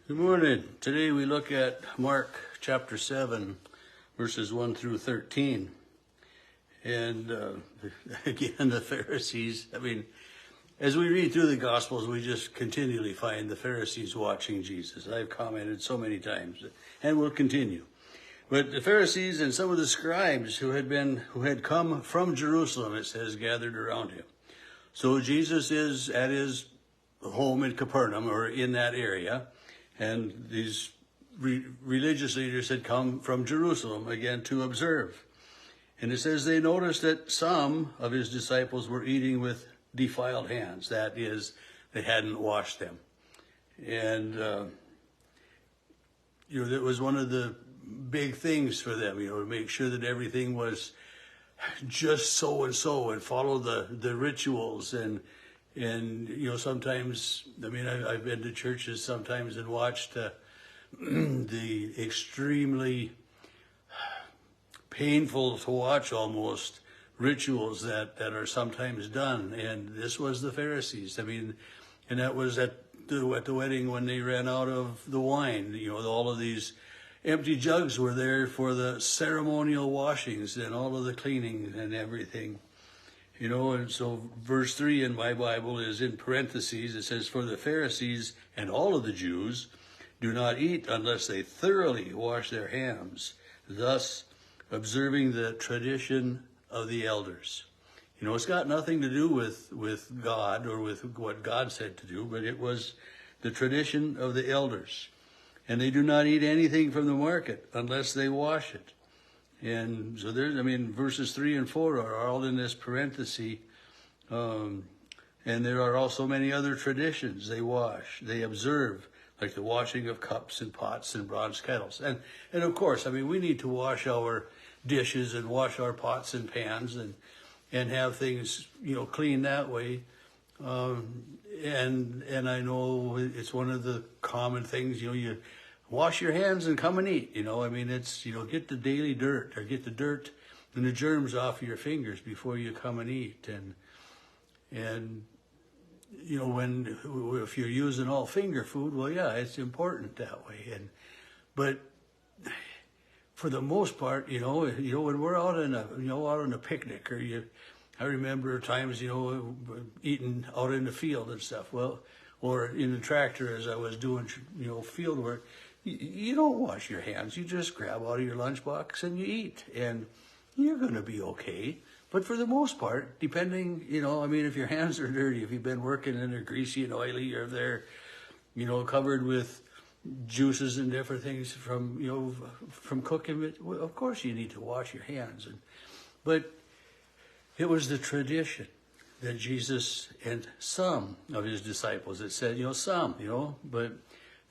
Good morning. Today we look at Mark chapter 7, verses 1 through 13. And again, the Pharisees, as we read through the Gospels, we just continually find the Pharisees watching Jesus. I've commented so many times, and will continue. But the Pharisees and some of the scribes who had come from Jerusalem, it says, gathered around him. So Jesus is at his home in Capernaum, or in that area. And these religious leaders had come from Jerusalem, again, to observe. And it says they noticed that some of his disciples were eating with defiled hands. That is, they hadn't washed them. And, that was one of the big things for them, to make sure that everything was just so and follow the rituals and sometimes, I've been to churches sometimes and watched the extremely painful to watch almost rituals that are sometimes done. And this was the Pharisees. And that was at the wedding when they ran out of the wine. All of these empty jugs were there for the ceremonial washings and all of the cleaning and everything. And so verse 3 in my Bible is in parentheses. It says, "For the Pharisees and all of the Jews do not eat unless they thoroughly wash their hands, thus observing the tradition of the elders." It's got nothing to do with God or with what God said to do, but it was the tradition of the elders. And they do not eat anything from the market unless they wash it. And so verses 3 and 4 are all in this parenthesis. And there are also many other traditions they observe, like the washing of cups and pots and bronze kettles. And of course, we need to wash our dishes and wash our pots and pans and have things, clean that way. And I know it's one of the common things, you wash your hands and come and eat. It's, get the daily dirt or get the dirt and the germs off of your fingers before you come and eat. And if you're using all finger food, well, yeah, it's important that way. But for the most part, when we're out on a picnic I remember times, eating out in the field and stuff. Well, or in the tractor as I was doing, field work. You don't wash your hands. You just grab out of your lunchbox and you eat, and you're going to be okay. But for the most part, depending, if your hands are dirty, if you've been working and they're greasy and oily, or if they're, covered with juices and different things from cooking, well, of course you need to wash your hands. But it was the tradition that Jesus and some of his disciples, it said, some,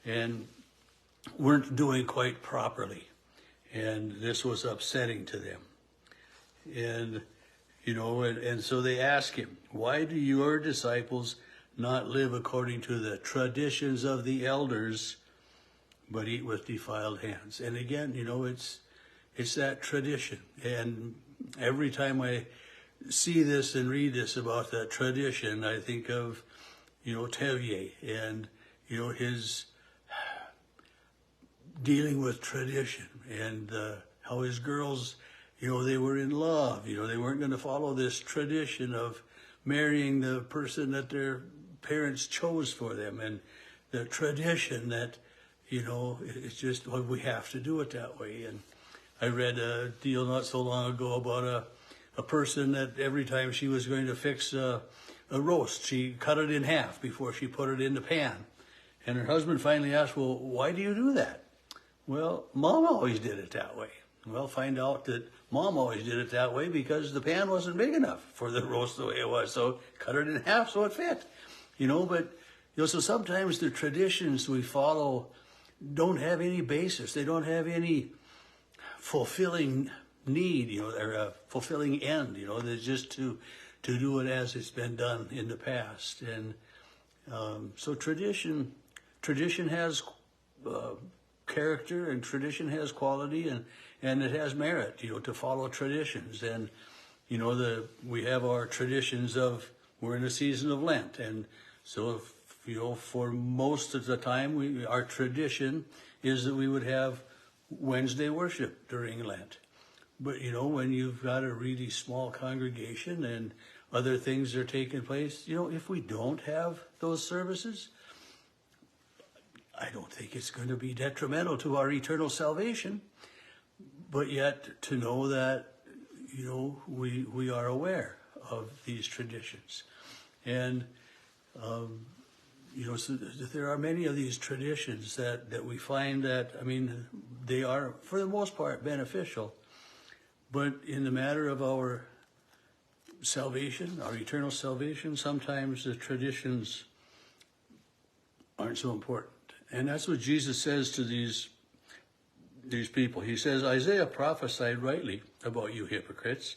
and weren't doing quite properly. And this was upsetting to them. And, and so they asked him, "Why do your disciples not live according to the traditions of the elders, but eat with defiled hands?" And again, it's that tradition. And every time I see this and read this about that tradition, I think of, Tevye and, his dealing with tradition and how his girls, they were in love. They weren't going to follow this tradition of marrying the person that their parents chose for them. And the tradition that, it's just, well, we have to do it that way. And I read a deal not so long ago about a person that every time she was going to fix a roast, she cut it in half before she put it in the pan. And her husband finally asked, "Well, why do you do that?" "Well, Mom always did it that way." Well, find out that Mom always did it that way because the pan wasn't big enough for the roast the way it was. So cut it in half so it fit. So sometimes the traditions we follow don't have any basis. They don't have any fulfilling need, or a fulfilling end, they're just to do it as it's been done in the past. And so tradition has character, and tradition has quality, and it has merit, to follow traditions. And we have our traditions of, we're in a season of Lent, and so for most of the time, our tradition is that we would have Wednesday worship during Lent. But, when you've got a really small congregation and other things are taking place, if we don't have those services, I don't think it's going to be detrimental to our eternal salvation. But yet to know that, we are aware of these traditions. And, so there are many of these traditions that we find that, they are, for the most part, beneficial. But in the matter of our salvation, our eternal salvation, sometimes the traditions aren't so important. And that's what Jesus says to these people. He says, Isaiah prophesied rightly about you hypocrites.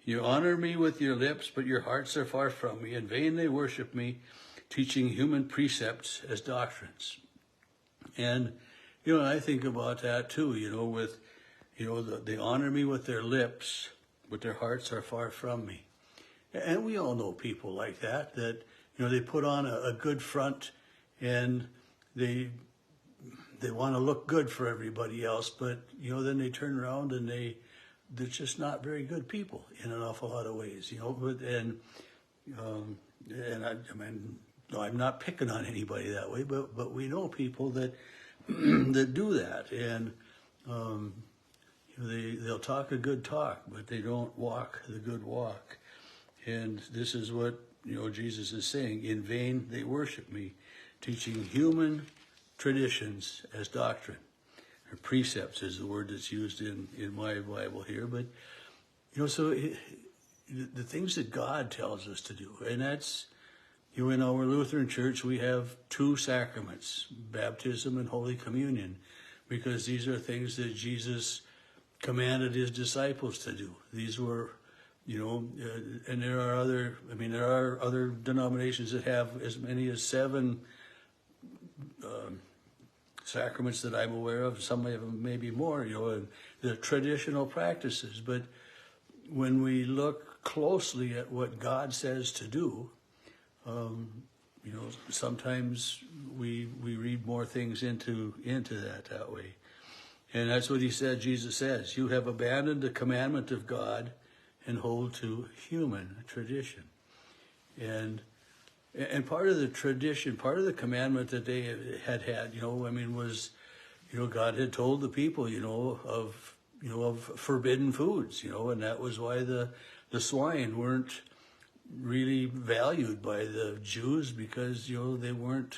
You honor me with your lips, but your hearts are far from me. In vain they worship me, teaching human precepts as doctrines. And, I think about that too, with, they honor me with their lips, but their hearts are far from me. And we all know people like that, they put on a good front and they want to look good for everybody else, but, then they turn around and they're just not very good people in an awful lot of ways, I'm not picking on anybody that way, but we know people that that do that, and they'll talk a good talk, but they don't walk the good walk. And this is what Jesus is saying: in vain they worship me, teaching human traditions as doctrine. Or precepts is the word that's used in my Bible here, but so the things that God tells us to do, and that's, in our Lutheran Church we have two sacraments, baptism and Holy Communion, because these are things that Jesus commanded his disciples to do. These were, and there are other denominations that have as many as 7 sacraments that I'm aware of. Some of them maybe more, and the traditional practices. But when we look closely at what God says to do, sometimes we read more things into that way. And that's what Jesus says, you have abandoned the commandment of God and hold to human tradition. And part of the tradition, part of the commandment that they had, was, God had told the people, of forbidden foods, and that was why the swine weren't really valued by the Jews, because, they weren't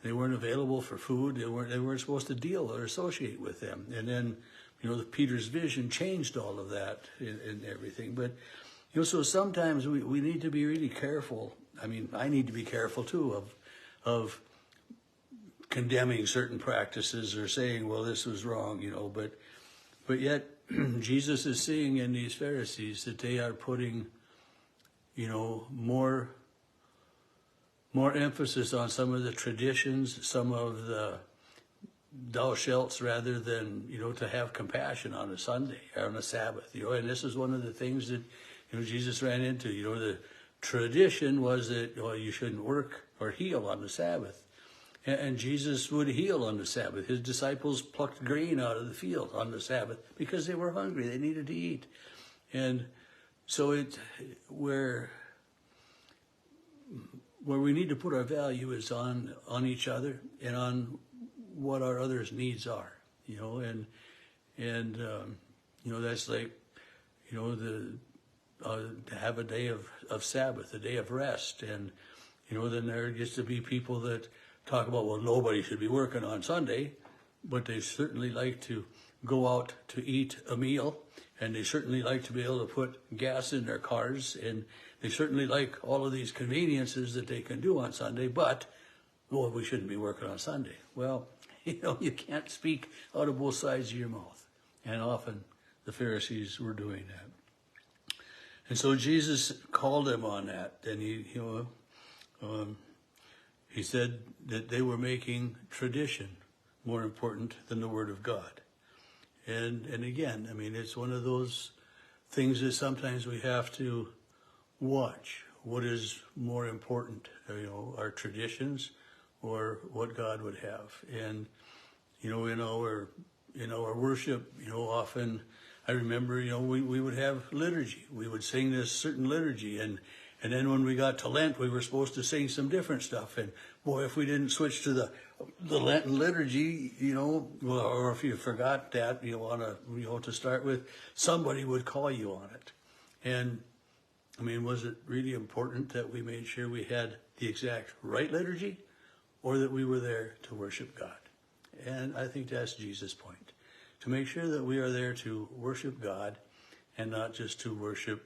available for food. They weren't supposed to deal or associate with them. And then, Peter's vision changed all of that and everything. But, so sometimes we need to be really careful. I need to be careful too of condemning certain practices or saying, well, this was wrong, but yet Jesus is seeing in these Pharisees that they are putting, more emphasis on some of the traditions, some of the thou shalts, rather than, to have compassion on a Sunday or on a Sabbath, and this is one of the things that, Jesus ran into, the tradition was that, you shouldn't work or heal on the Sabbath. And Jesus would heal on the Sabbath. His disciples plucked grain out of the field on the Sabbath because they were hungry. They needed to eat. And so where we need to put our value is on each other and on what our others' needs are, and that's like, to have a day of Sabbath, a day of rest. And, then there gets to be people that talk about, well, nobody should be working on Sunday, but they certainly like to go out to eat a meal, and they certainly like to be able to put gas in their cars, and they certainly like all of these conveniences that they can do on Sunday, but, well, we shouldn't be working on Sunday. Well, you can't speak out of both sides of your mouth. And often the Pharisees were doing that. And so Jesus called them on that, and he said that they were making tradition more important than the Word of God. And again, it's one of those things that sometimes we have to watch what is more important, our traditions or what God would have. And, in our worship, often I remember, we would have liturgy. We would sing this certain liturgy, and then when we got to Lent, we were supposed to sing some different stuff. And boy, if we didn't switch to the Lenten liturgy, or if you forgot that, to start with, somebody would call you on it. And was it really important that we made sure we had the exact right liturgy, or that we were there to worship God? And I think that's Jesus' point, to make sure that we are there to worship God and not just to worship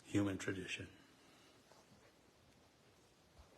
human tradition.